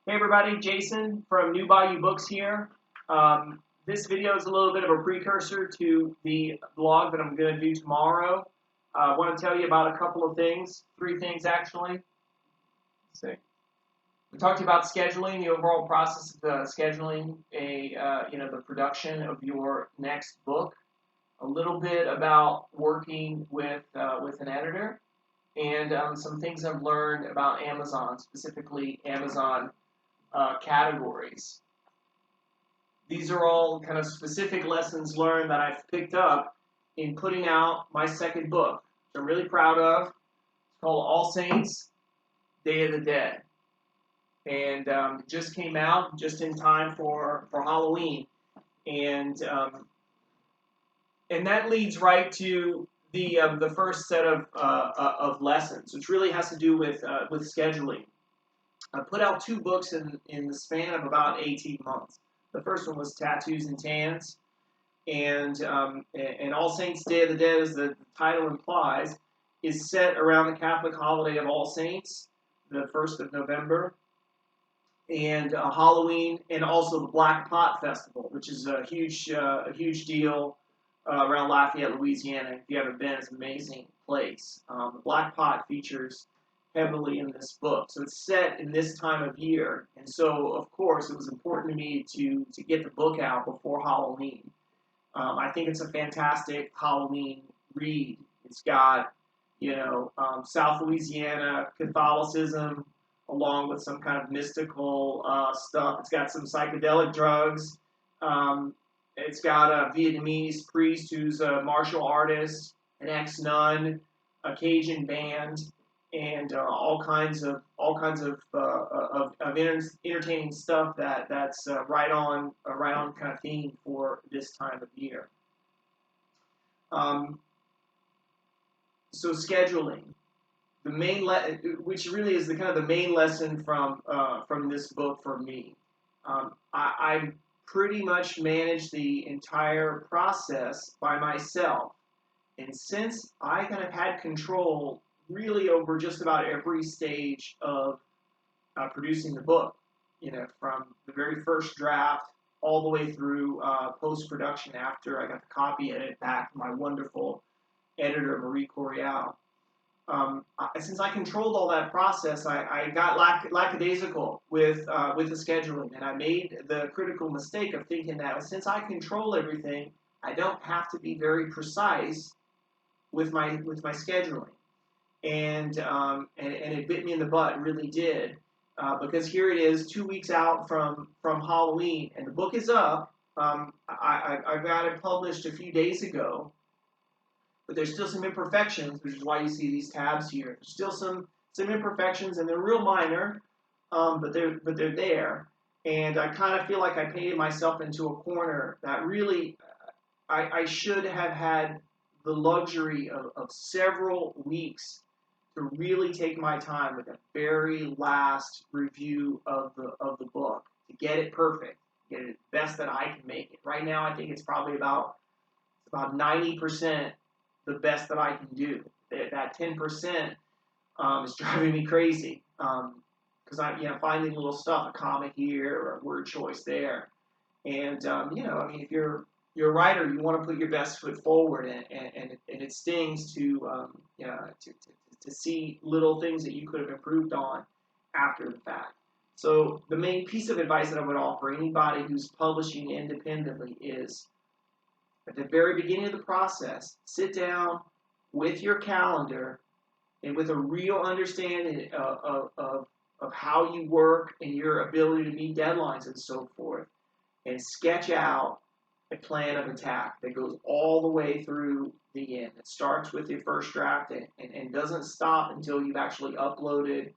Hey everybody, Jason from New Bayou Books here. This video is a little bit of a precursor to the blog that I'm going to do tomorrow. I want to tell you about a couple of things, three things actually. Let's see. We talked about scheduling, the overall process of scheduling the production of your next book. A little bit about working with an editor, and some things I've learned about Amazon, specifically Amazon categories. These are all kind of specific lessons learned that I've picked up in putting out my second book, which I'm really proud of. It's called All Saints, Day of the Dead. And it just came out just in time for Halloween. And that leads right to the first set of lessons, which really has to do with scheduling. I put out two books in the span of about 18 months. The first one was Tattoos and Tans, and All Saints Day of the Dead, as the title implies, is set around the Catholic holiday of All Saints, the 1st of November, and Halloween, and also the Black Pot Festival, which is a huge deal around Lafayette, Louisiana. If you haven't been, it's an amazing place. The Black Pot features heavily in this book. So it's set in this time of year. And so, of course, it was important to me to get the book out before Halloween. I think it's a fantastic Halloween read. It's got, South Louisiana Catholicism along with some kind of mystical stuff. It's got some psychedelic drugs. It's got a Vietnamese priest who's a martial artist, an ex-nun, a Cajun band, and all kinds of entertaining stuff that's right on kind of theme for this time of year. So scheduling, the main which really is the main lesson from this book for me. I pretty much manage the entire process by myself, and since I kind of had control really over just about every stage of producing the book, from the very first draft all the way through post-production after I got the copy edit back from my wonderful editor, Marie Corial. Since I controlled all that process, I got lackadaisical with the scheduling, and I made the critical mistake of thinking that since I control everything, I don't have to be very precise with my scheduling. And it bit me in the butt, it really did, because here it is, 2 weeks out from Halloween, and the book is up. I got it published a few days ago, but there's still some imperfections, which is why you see these tabs here. There's still some imperfections, and they're real minor, but they're there. And I kind of feel like I painted myself into a corner that really I should have had the luxury of several weeks to really take my time with the very last review of the book to get it perfect, get it best that I can make it. Right now, I think it's probably about 90% the best that I can do. That 10% is driving me crazy because I'm finding little stuff, a comma here or a word choice there, and if you're a writer, you want to put your best foot forward, and it stings to see little things that you could have improved on after the fact. So the main piece of advice that I would offer anybody who's publishing independently is, at the very beginning of the process, sit down with your calendar and with a real understanding of how you work and your ability to meet deadlines and so forth, and sketch out a plan of attack that goes all the way through the end. It starts with your first draft and doesn't stop until you've actually uploaded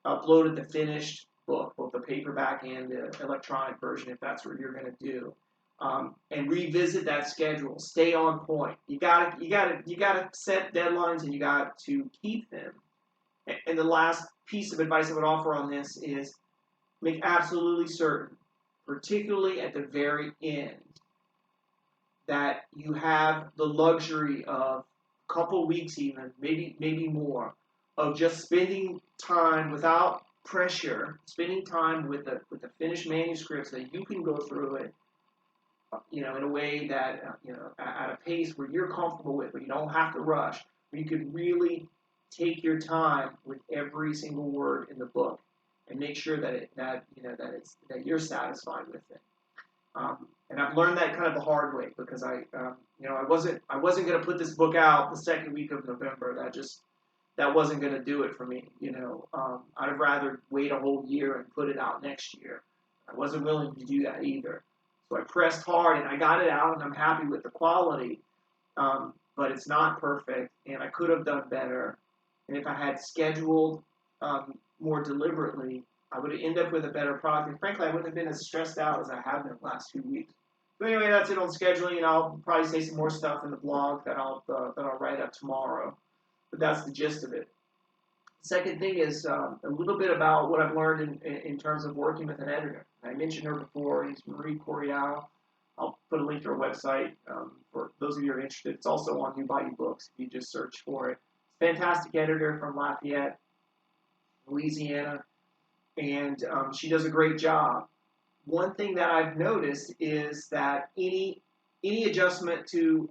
the finished book, both the paperback and the electronic version, if that's what you're going to do. And revisit that schedule. Stay on point. You gotta set deadlines, and you got to keep them. And the last piece of advice I would offer on this is make absolutely certain, particularly at the very end, that you have the luxury of a couple weeks, even maybe more, of just spending time without pressure, spending time with the finished manuscript so that you can go through it, in a way that, at a pace where you're comfortable with, where you don't have to rush, where you could really take your time with every single word in the book and make sure that you're satisfied with it. And I've learned that kind of the hard way because I wasn't going to put this book out the second week of November. That wasn't going to do it for me. I'd have rather wait a whole year and put it out next year. I wasn't willing to do that either. So I pressed hard and I got it out, and I'm happy with the quality. But it's not perfect, and I could have done better. And if I had scheduled more deliberately, I would have ended up with a better product. And frankly, I wouldn't have been as stressed out as I have been the last few weeks. So anyway, that's it on scheduling, and I'll probably say some more stuff in the blog that I'll write up tomorrow. But that's the gist of it. Second thing is a little bit about what I've learned in terms of working with an editor. I mentioned her before. She's Marie Corial. I'll put a link to her website for those of you who are interested. It's also on New Bayou Books if you just search for it. Fantastic editor from Lafayette, Louisiana, and she does a great job. One thing that I've noticed is that any adjustment to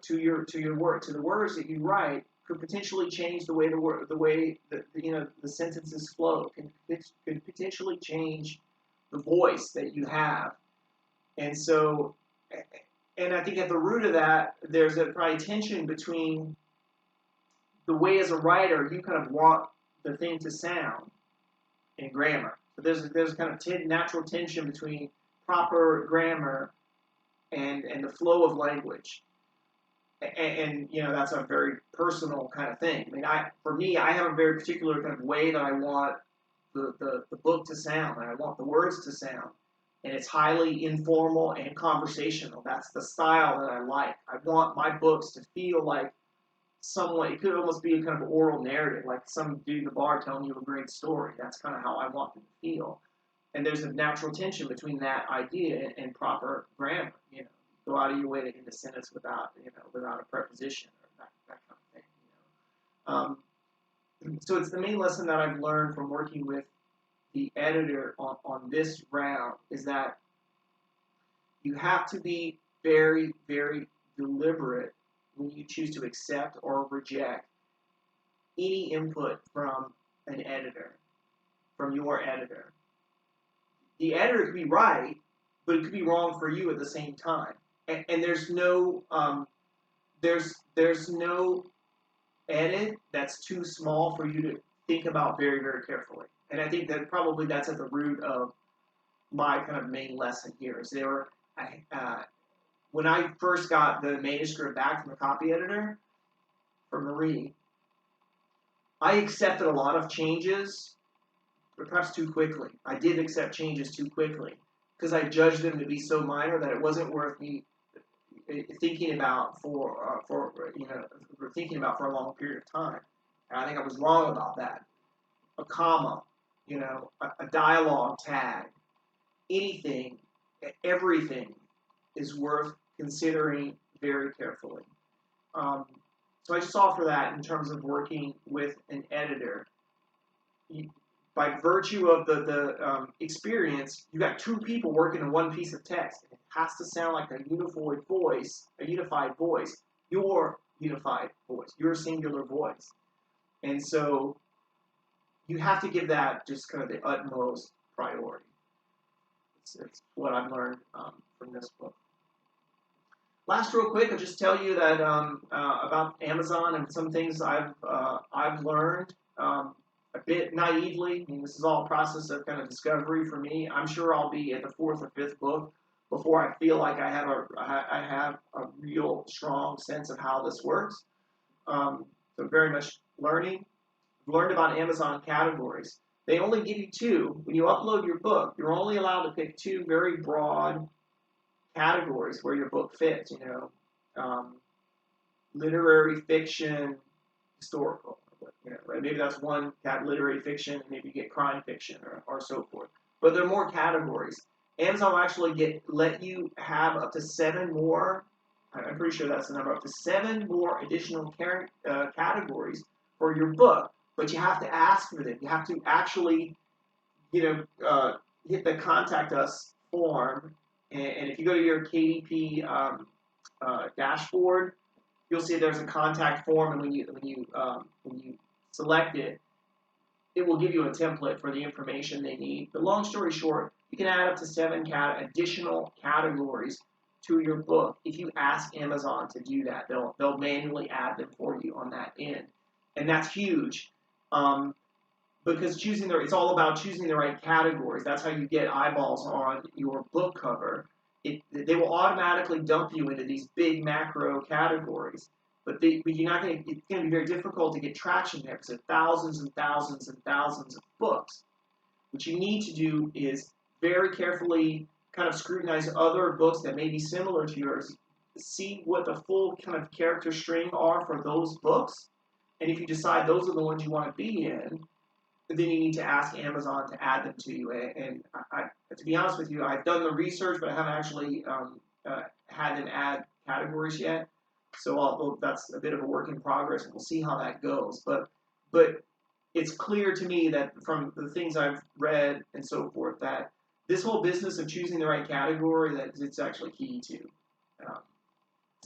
your work, to the words that you write, could potentially change the way the sentences flow. Could potentially change the voice that you have, and so, and I think at the root of that, there's probably tension between the way as a writer you kind of want the thing to sound and grammar. So there's kind of natural tension between proper grammar and the flow of language. And that's a very personal kind of thing. I mean, for me, I have a very particular kind of way that I want the book to sound, and I want the words to sound. And it's highly informal and conversational. That's the style that I like. I want my books to feel like somewhat, it could almost be a kind of oral narrative, like some dude in the bar telling you a great story. That's kind of how I want them to feel. And there's a natural tension between that idea and proper grammar. Go out of your way to end a sentence without a preposition or that kind of thing. So it's the main lesson that I've learned from working with the editor on this round is that you have to be very, very deliberate when you choose to accept or reject any input from an editor, from your editor. The editor could be right, but it could be wrong for you at the same time. And there's no edit that's too small for you to think about very, very carefully. And I think that probably that's at the root of my kind of main lesson here. Is when I first got the manuscript back from the copy editor, from Marie, I accepted a lot of changes, but perhaps too quickly. I did accept changes too quickly because I judged them to be so minor that it wasn't worth me thinking about for a long period of time. And I think I was wrong about that. A comma, a dialogue tag, anything, everything is worth considering very carefully. So I just offer that in terms of working with an editor. By virtue of the experience, you got two people working on one piece of text. It has to sound like a unified voice, your unified voice, your singular voice. And so you have to give that just kind of the utmost priority. It's what I've learned from this book. Last, real quick, I'll just tell you that about Amazon and some things I've learned a bit naively. I mean, this is all a process of kind of discovery for me. I'm sure I'll be at the fourth or fifth book before I feel like I have a real strong sense of how this works. So very much learning. I've learned about Amazon categories. They only give you two. When you upload your book, you're only allowed to pick two very broad categories where your book fits. Literary fiction, historical. Maybe that's one literary fiction, maybe you get crime fiction or so forth. But there are more categories. Amazon will actually let you have up to 7 more. I'm pretty sure that's the number. Up to 7 more additional categories for your book but you have to ask for them. You have to actually, hit the contact us form, and if you go to your KDP dashboard, you'll see there's a contact form, and when you select it, it will give you a template for the information they need. But long story short, you can add up to 7 additional categories to your book if you ask Amazon to do that. They'll manually add them for you on that end, and that's huge. Because it's all about choosing the right categories. That's how you get eyeballs on your book cover. They will automatically dump you into these big macro categories, but you're not going. It's going to be very difficult to get traction there because there are thousands and thousands and thousands of books. What you need to do is very carefully kind of scrutinize other books that may be similar to yours, see what the full kind of character string are for those books, and if you decide those are the ones you want to be in, then you need to ask Amazon to add them to you. And to be honest with you, I've done the research, but I haven't actually had them add categories yet. So that's a bit of a work in progress, and we'll see how that goes. But it's clear to me that from the things I've read and so forth that this whole business of choosing the right category, that it's actually key to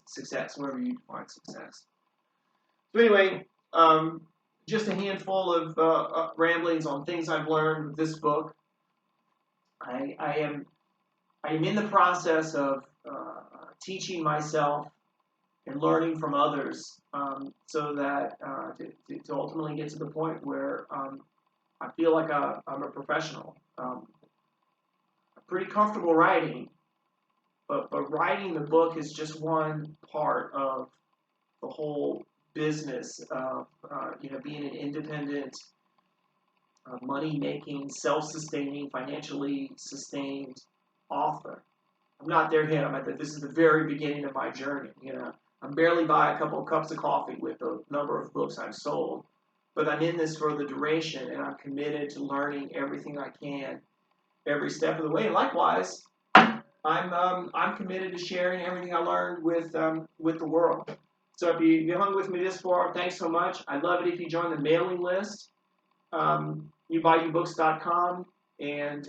success, wherever you define success. So anyway, just a handful of ramblings on things I've learned with this book. I am in the process of teaching myself and learning from others, so that to ultimately get to the point where I feel like I'm a professional. I'm pretty comfortable writing, but writing the book is just one part of the whole business of being an independent, money-making, self-sustaining, financially sustained author. I'm not there yet. This is the very beginning of my journey. I'm barely by a couple of cups of coffee with the number of books I've sold, but I'm in this for the duration, and I'm committed to learning everything I can every step of the way. Likewise, I'm committed to sharing everything I learned with the world. So if you hung with me this far, thanks so much. I'd love it if you join the mailing list. YouBuyUBooks.com and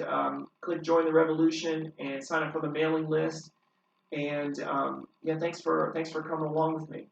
click Join the Revolution and sign up for the mailing list. And thanks for coming along with me.